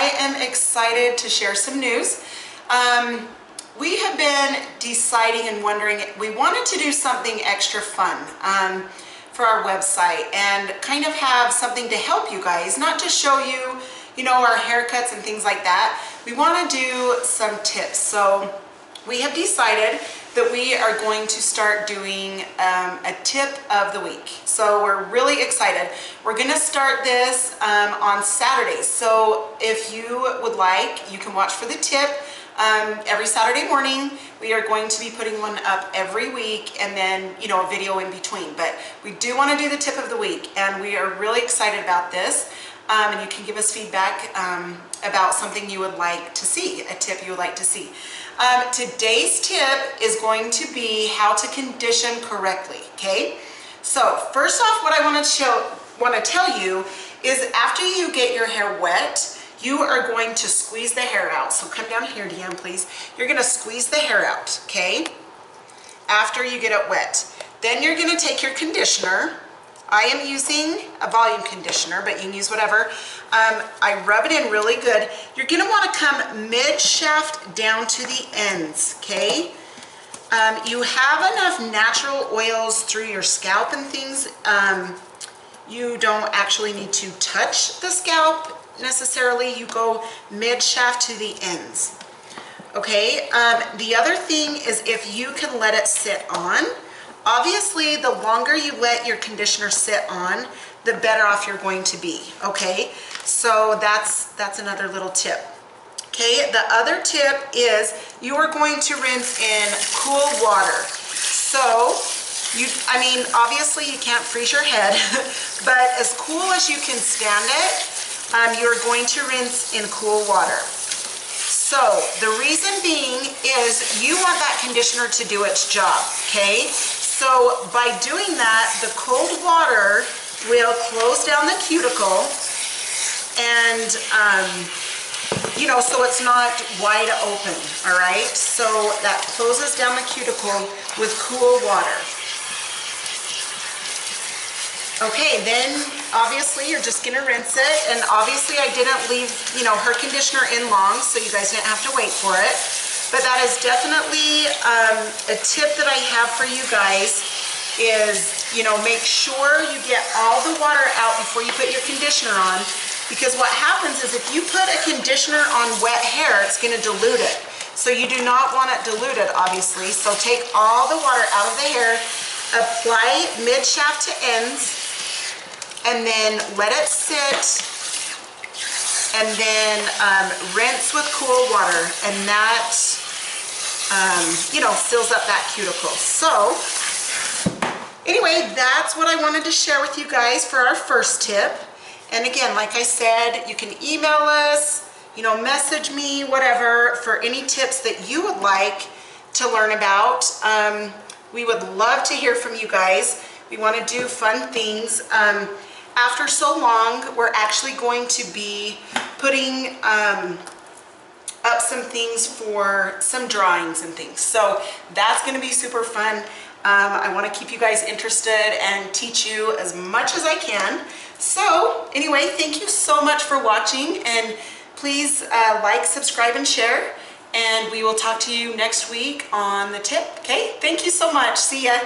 I am excited to share some news. We have been deciding and wondering, we wanted to do something extra fun for our website and kind of have something to help you guys, not just show you, our haircuts and things like that. We want to do some tips. So we have decided that we are going to start doing a tip of the week. So we're really excited. We're gonna start this on Saturdays. So if you would like, you can watch for the tip every Saturday morning. We are going to be putting one up every week and then, a video in between. But we do wanna do the tip of the week and we are really excited about this. And you can give us feedback about something you would like to see, a tip you would like to see. Today's tip is going to be how to condition correctly, okay? So first off, what I want to tell you is after you get your hair wet, you are going to squeeze the hair out. So come down here, Deanne, please. You're going to squeeze the hair out, okay? After you get it wet. Then you're going to take your conditioner. I am using a volume conditioner, but you can use whatever. I rub it in really good. You're gonna wanna come mid-shaft down to the ends, okay? You have enough natural oils through your scalp and things. You don't actually need to touch the scalp necessarily. You go mid-shaft to the ends, okay? The other thing is if you can let it sit on. Obviously, the longer you let your conditioner sit on, the better off you're going to be, okay? So that's another little tip. Okay, the other tip is you are going to rinse in cool water. So, obviously you can't freeze your head, but as cool as you can stand it, you're going to rinse in cool water. So, the reason being is you want that conditioner to do its job, okay? So by doing that, the cold water will close down the cuticle and, so it's not wide open, all right? So that closes down the cuticle with cool water. Okay, then obviously you're just gonna rinse it, and obviously I didn't leave, her conditioner in long, so you guys didn't have to wait for it. But that is definitely a tip that I have for you guys is, make sure you get all the water out before you put your conditioner on, because what happens is if you put a conditioner on wet hair, it's gonna dilute it. So you do not want it diluted, obviously. So take all the water out of the hair, apply mid-shaft to ends, and then let it sit, and then rinse with cool water, and that fills up that cuticle. So anyway, that's what I wanted to share with you guys for our first tip. And again, like I said, you can email us, message me, whatever, for any tips that you would like to learn about. We would love to hear from you guys. We want to do fun things. After so long, we're actually going to be putting up some things for some drawings and things. So that's going to be super fun. I want to keep you guys interested and teach you as much as I can. So anyway, thank you so much for watching, and please like, subscribe, and share. And we will talk to you next week on the tip. Okay, thank you so much. See ya.